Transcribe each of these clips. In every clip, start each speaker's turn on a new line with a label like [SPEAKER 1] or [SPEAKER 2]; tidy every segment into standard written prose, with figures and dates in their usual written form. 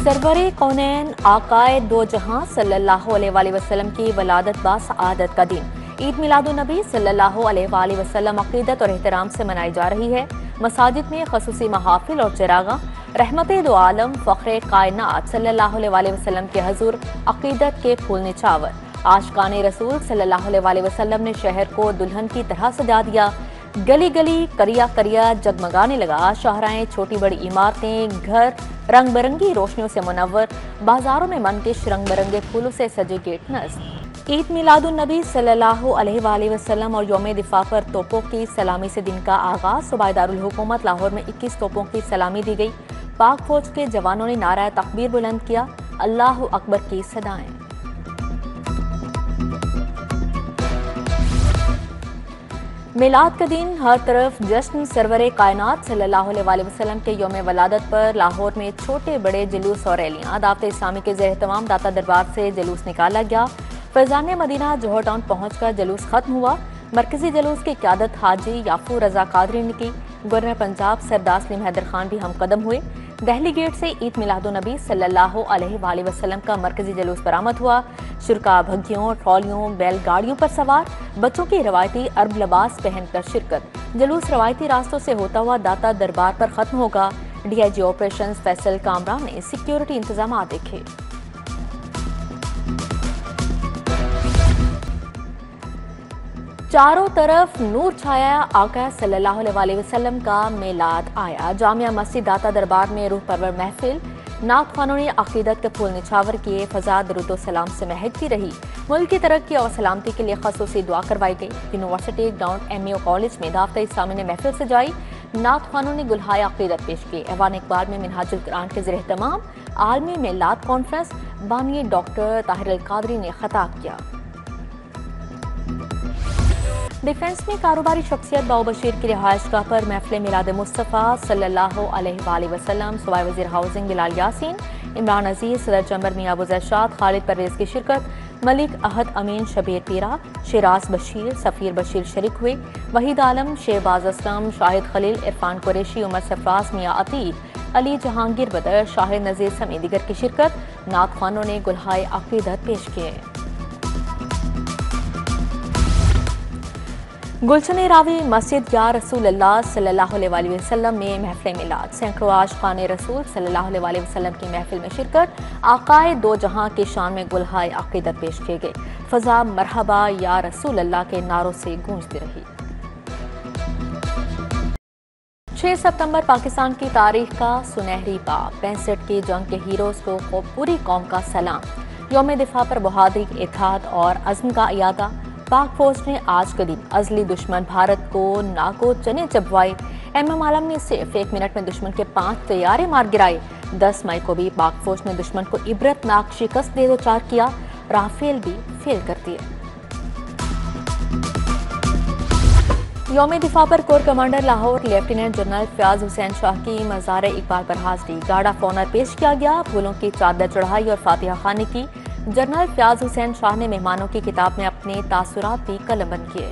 [SPEAKER 1] सरवरे कौनैन आकाए दो जहां सल्लल्लाहु अलैहि वसल्लम की वलादत बासआदत का दिन ईद मिलादुन्नबी सल्लल्लाहु अलैहि वसल्लम अकीदत और एहतराम से मनाई जा रही है। मसाजिद में खसूसी महाफिल और चिरागा रहमते दो आलम फ़ख्रे कायनात सल्लल्लाहु अलैहि वसल्लम के हजूर अकीदत के फूल निछावर आशिकाने रसूल सल्लल्लाहु अलैहि वसल्लम ने शहर को दुल्हन की तरह सजा दिया। गली गली करिया करिया जगमगाने लगा। शाहराएं, छोटी बड़ी इमारतें, घर रंग बिरंगी रोशनियों से मुनव्वर, बाजारों में मनकश रंग बिरंगे फूलों से सजे गेट नस्ब। ईद मिलादुन्नबी सल्लल्लाहु अलैहि वसल्लम और यौम दिफा पर तोपों की सलामी से दिन का आगाज। सूबाए दारुल हुकूमत लाहौर में 21 तोपों की सलामी दी गई। पाक फौज के जवानों ने नारा तकबीर बुलंद किया, अल्लाहु अकबर की सदाएं। मिलाद का दिन हर तरफ जश्न। सरवरे कायनात सल्लल्लाहु अलैहि वसल्लम के यौम वलादत पर लाहौर में छोटे बड़े जुलूस और रैलियां। दावत इस्लामी के ज़ेर तमाम दाता दरबार से जुलूस निकाला गया। फैजान मदीना जौहर टाउन पहुंचकर जुलूस खत्म हुआ। मरकजी जुलूस की क़यादत हाजी याफू रजा कादरी ने की। गवर्नर पंजाब सरदार सलीम हैदर खान भी हम कदम हुए। दहली गेट से ईद मिलादुन्नबी सल्लल्लाहु अलैहि वसल्लम का मरकजी जुलूस बरामद हुआ। शुरका भग्गियों, ट्रॉलियों, बैलगाड़ियों पर सवार, बच्चों की रवायती अरब लिबास पहनकर शिरकत। जुलूस रवायती रास्तों से होता हुआ दाता दरबार पर खत्म होगा। डीआईजी ऑपरेशंस फैसल कामरान ने सिक्योरिटी इंतजाम देखे। चारों तरफ नूर छाया। आका सल्लल्लाहु अलैहि वसल्लम का मिलाद आया। जामिया मस्जिद दाता दरबार में रूह परवर महफिल। नात खानों ने अकीदत के फूल निछावर किए। फजा दरूद सलाम से महकती रही। मुल्क की तरक्की और सलामती के लिए खसूसी दुआ करवाई गई। यूनिवर्सिटी ग्राउंड एमईओ कॉलेज में दावत इस्लामी ने महफिल सजाई। नात खानों ने गुलहाय अकीदत पेश की। ऐवान इकबाल में मिनहाजुल कुरान के ज़ेर तमाम आलमी मिलाद कॉन्फ्रेंस बानी डॉक्टर ताहिर अल कादरी ने खिताब किया। डिफेंस में कारोबारी शख्सियत बाऊ बशीर की रिहायशगाह पर महफिल मिलाद मुस्तफ़ा सल्लल्लाहु अलैहि वसल्लम। सूबाई वज़ीर हाउसिंग बिलाल यासीन, इमरान अजीज, सदर चंबर मियां अबू ज़रशाद, खालिद परवेज़ की शिरकत। मलिक अहद अमीन, शबीर पीरा, शिराज बशीर, सफ़ीर बशीर शरीक हुए। वहीद आलम, शहबाज असलम, शाहिद खलील, इरफान कुरैशी, उमर सरफराज, मियां अतीक, अली जहांगीर बदर, शाहिद नज़ीर समेत दीगर की शिरकत। नात खानों ने गुलहाय अकीदत पेश किए। गुलशन रावी मस्जिद या रसूल अल्लाह सल्लल्लाहु अलैहि वसल्लम में महफिल मिलाद। सैकड़ों आशिकाने रसूल सल्लल्लाहु अलैहि वसल्लम की महफिल में शिरकत। आकाए दो जहां की शान में गुलहाय अकीदत पेश किए गए। फजा मरहबा या रसूल अल्लाह के नारों से गूंजती रही। 6 सितंबर पाकिस्तान की तारीख का सुनहरी बाब। 65 की जंग के हीरोज को पूरी कौम का सलाम। यौम दिफा पर बहादुरी, इत्तेहाद और अज़्म का इयादा। पाक फौज ने आज के दिन अजली दुश्मन भारत को नाको चने चबवाए। एमएम आलम ने सिर्फ 1 मिनट में दुश्मन के 5 तैयारे मार गिराए। 10 मई को भी पाक फौज ने दुश्मन को इबरतनाक शिकस्त दे दो चार किया। राफेल भी फेल कर दिए। यौम दिफा पर corps commander Lahore lieutenant general Fayaz Hussain Shah की मज़ार इकबाल पर हाजिरी। गार्ड ऑफ ऑनर पेश किया गया। फूलों की चादर चढ़ाई और फातिहा खानी की। जनरल फयाज हुसैन शाह ने मेहमानों की किताब में अपने तासुरात भी कलमबंद किए।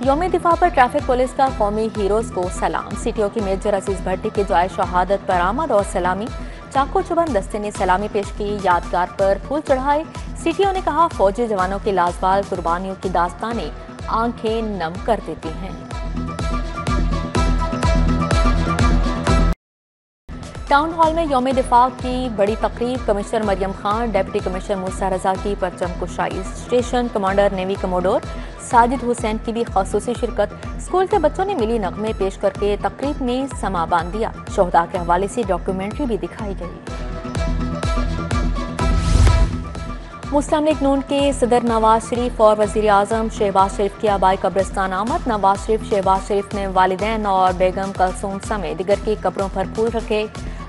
[SPEAKER 1] यौम दिफा पर ट्रैफिक पुलिस का कौमी हीरोज को सलाम। सीटीओ की मेजर अजीज भट्टी की जाए शहादत पर आमद और सलामी। चाको चुबंद दस्ते ने सलामी पेश की। यादगार पर फूल चढ़ाए। सीटीओ ने कहा, फौजी जवानों की लाजवाब कुर्बानियों की दास्तानें आंखें नम कर देती हैं। टाउन हॉल में यौम दिफा की बड़ी तकरीब। Commissioner Mariam Khan, deputy commissioner Musa Raza की परचम कुशाई। Station commander navy commodore Sajid Hussain की भी खसूसी शिरकत। स्कूल के बच्चों ने मिली नगमे पेश करके तकरीब में समा बांध दिया। शोहदा के हवाले से डॉक्यूमेंट्री भी दिखाई गई। मुस्लिम लीग नून के सदर नवाज शरीफ और वजीर आजम शहबाज शरीफ की आबाई कब्रिस्तान आमद। नवाज शरीफ, शहबाज शरीफ ने वालिदैन और बेगम कलसूम समेत दिगर की कब्रों पर फूल रखे।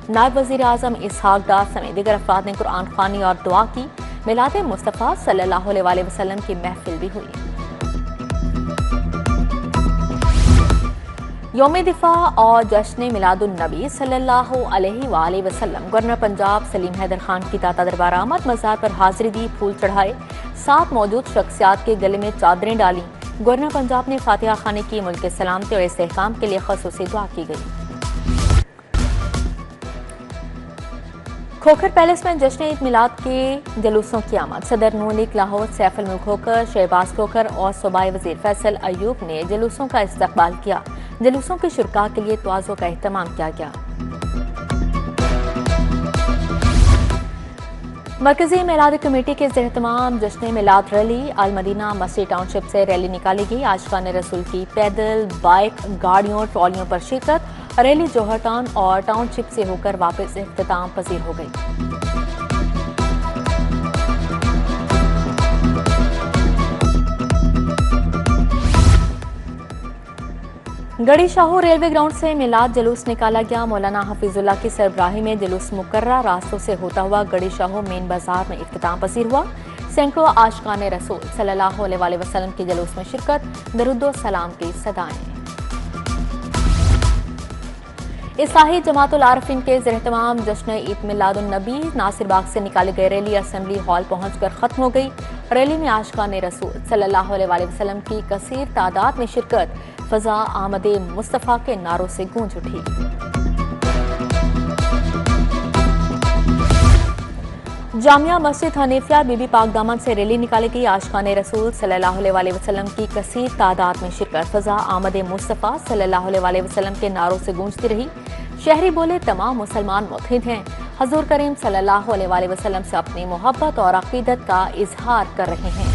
[SPEAKER 1] नायब वजीर आजम इसहाक डार समेत दिगर अफराद ने कुरान खानी और दुआ की। मिलाद मुस्तफ़ा सल्लल्लाहु अलैहि वसल्लम की महफिल भी हुई। यौम दिफा और जश्न मिलादुन्नबी सल्लल्लाहु अलैहि वसल्लम। गवर्नर पंजाब सलीम हैदर खान की दाता दरबार आमद। मज़ार पर हाजिरी दी, फूल चढ़ाए। साथ मौजूद शख्सियात के गले में चादरें डाली। गवर्नर पंजाब ने फातिहा खानी की। मुल्क के सलामती और इस्तेहकाम के लिए खसूसी दुआ की गई। खोखर पैलेस में जश्न ईद मिलाद के जुलूसों की आमद। सदर नून लीग लाहौर सैफुल मुल्क खोखर, शहबाज खोखर और सूबाई वजीर फैसल अयूब ने जुलूसों का इस्तकबाल किया। जुलूसों के शुरका के लिए तवाज़ो का एहतमाम किया गया। मरकजी मिलाद कमेटी के एहतमाम जश्न मिलाद रैली अल मदीना मस्जिद टाउनशिप से रैली निकाली गई। आशिकान रसूल की पैदल, बाइक, गाड़ियों, ट्रॉलियों पर शिरकत। रैली जौहर टाउन और टाउनशिप से होकर वापस इख्तिताम पजीर हो गई। गड़ी शाहू रेलवे ग्राउंड से मिलाद जुलूस निकाला गया। मौलाना हफीजुल्लाह की सरबराही में जुलूस मुकर्रर रास्तों से होता हुआ गड़ी शाहू मेन बाजार में इख्तिताम पसीर हुआ। सैकड़ों आशिकान रसूल सल्लल्लाहु अलैहि वसल्लम के जुलूस में शिरकत, दरूद व सलाम की सदाएं। इस्लाही जमातुल आरिफीन के एहतमाम जश्न ईद मिलादुन नबी नासिर बाग से निकाली गई रैली असेंबली हॉल पहुंचकर खत्म हो गई। रैली में आशिकान रसूल सल्लल्लाहु अलैहि वसल्लम की कसीर तादाद में शिरकत, फजा आमदे मुस्तफ़ा के नारों से गूंज उठी। जामिया मस्जिद हनीफिया बीबी पाक दामन से रैली निकाली गई। आशिकान रसूल सल्लल्लाहु अलैहि वसल्लम की कसीर तादाद में शिरकत, फजा आमदे मुस्तफ़ा सल्लल्लाहु अलैहि वसल्लम के नारों से गूंजती रही। शहरी बोले तमाम मुसलमान मुत्तहिद हैं, हजूर करीम सल्लल्लाहु अलैहि वसल्लम से अपनी मोहब्बत और अकीदत का इजहार कर रहे हैं।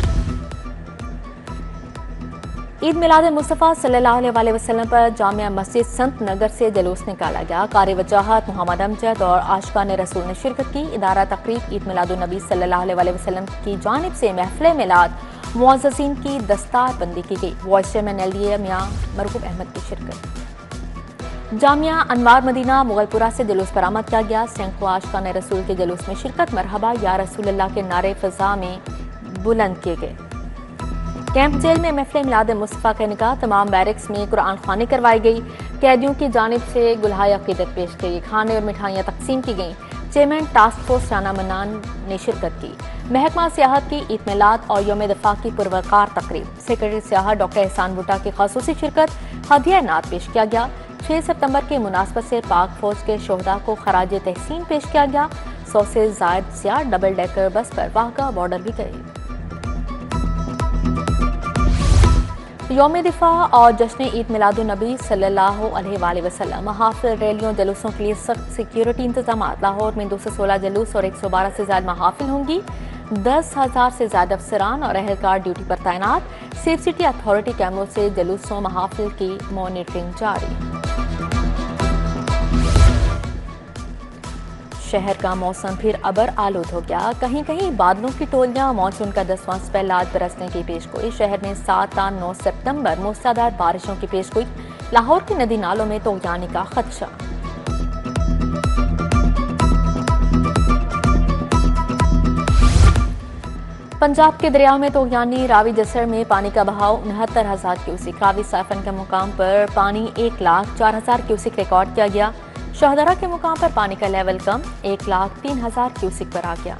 [SPEAKER 1] ईद मिलाद मुस्तफ़ा सल्लल्लाहु अलैहि वसल्लम पर जामिया मस्जिद संत नगर से जुलूस निकाला गया। कारी वजाहत मोहम्मद अमजद और आशिकान रसूल ने शिरकत की। इदारा तकरीब ईद मिलादुन नबी सल्लल्लाहु अलैहि वसल्लम की जानिब से महफिल मिलाद मुअज़्ज़िज़ीन की दस्तार बंदी की गई। वाइस चेयरमैन LDA मियां मरगूब अहमद की शिरकत। जामिया अनवार मदीना मुगलपुरा से जुलूस बरामद किया गया। सैकड़ों आशिकान रसूल के जुलूस में शिरकत, मरहबा या रसूलल्लाह के नारे फिजा में बुलंद किए गए। कैंप जेल में महफिल मिलाद मुस्तफ़ा का निकाह, तमाम बैरक्स में कुरान ख़्वानी करवाई गई। कैदियों की जानिब से गुलहाय अक़ीदत पेश की, खाने और मिठाइयाँ तकसीम की गईं। Chairman task force Rana mannan ने शिरकत की। महकमा सियाहत की ईद मिलाद और यौम दफ़ा की पुरवकार तकरीब, सेक्रेटरी सियाहत डॉक्टर एहसान भुट्टा की ख़ासूसी शिरकत, हदिया नात पेश किया गया। 6 सितंबर की मुनासबत से पाक फौज के शोहदा को खराज तहसीन पेश किया गया। 100 से ज़ायद सियाह डबल डेकर बस पर वाहगा बॉर्डर भी गए। यौम दिफा और जश्न ईद मिलादुन नबी सल्लल्लाहु अलैहि वसल्लम महाफिल, रैलियों, जुलूसों के लिए सख्त सिक्योरिटी इंतजाम। लाहौर में 216 जुलूस और 112 से ज्यादा महाफिल होंगी। 10,000 से ज्यादा अफसरान और अहलकार ड्यूटी पर तैनात। सेफ सिटी अथॉरिटी कैमरों से जुलूसों महाफिल की मॉनिटरिंग जारी। शहर का मौसम फिर अबर आलूद हो गया। कहीं कहीं बादलों की टोलियां, मानसून का 10वां स्पेल आज बरसने की पेशगोई। शहर में 7 और 9 सितंबर मूसलाधार बारिशों की पेशगोई। लाहौर की नदी नालों में तोगयानी का खदशा। पंजाब के दरियाओं में तोगयानी। रावी जसर में पानी का बहाव 69,000 क्यूसिक। रावी साफन के मुकाम पर पानी 1,04,000 क्यूसिक रिकॉर्ड किया गया। शाहदरा के मुकाम पर पानी का लेवल कम 1,03,000 क्यूसिक पर आ गया।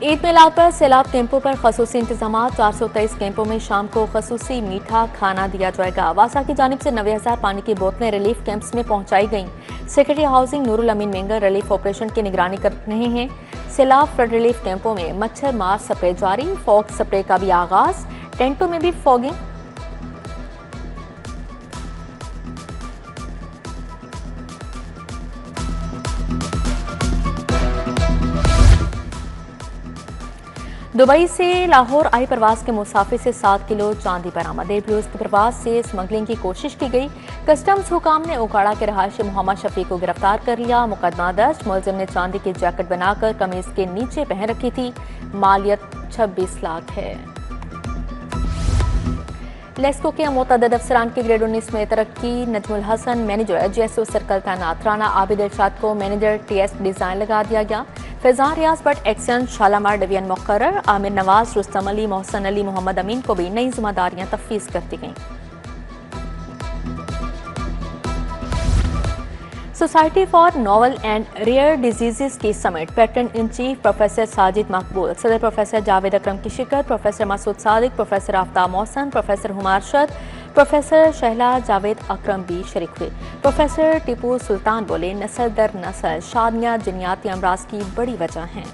[SPEAKER 1] ईद मिलाद पर सैलाब कैंपों पर खसूसी इंतजाम। 423 कैंपों में शाम को खसूसी मीठा खाना दिया जाएगा। वासा की जानिब से 90,000 पानी की बोतलें रिलीफ कैंप्स में पहुंचाई गईं। सेक्रेटरी हाउसिंग नूरुल अमीन मेंगर रिलीफ ऑपरेशन की निगरानी कर रहे हैं। सैलाब फ्लड रिलीफ कैंपों में मच्छर मार स्प्रे जारी। फॉग स्प्रे का भी आगाज। टेंटों में भी फॉगिंग। दुबई से लाहौर आई प्रवास के मुसाफिर से 7 किलो चांदी बरामद। एयरब्लूज के प्रवास से स्मगलिंग की कोशिश की गई। कस्टम्स हुकाम ने ओकाड़ा के रहायशी मोहम्मद शफी को गिरफ्तार कर लिया। मुकदमा दर्ज। मुलजिम ने चांदी की जैकेट बनाकर कमीज के नीचे पहन रखी थी। मालियत 26 लाख है। लेस्को के मुतअद्दिद अफसरान की ग्रेड 19 में तरक्की। Najmul Hasan manager GSO circle तैनात। राना आबिद इरशाद को मैनेजर TS डिजाइन लगा दिया गया। फैजान रियाज बट एक्शन शालामार डिवीजन मुकर्रर। आमिर नवाज, रुस्तम अली, मोहसन अली, मोहम्मद अमीन को भी नई जिम्मेदारियां तफवीज कर दी गईं। Society for novel and rare diseases की summit patron in chief professor Sajid Maqbool, सदर प्रोफेसर जावेद अकरम की शिरकत, professor Masood Sadiq, professor Aftab Mohsin, professor Humar Shad, professor Shahla Javed Akram भी शरीक हुए। प्रोफेसर टीपू सुल्तान बोले, नस्ल दर नस्ल शादियाँ जिन्याती अमराज की बड़ी वजह हैं।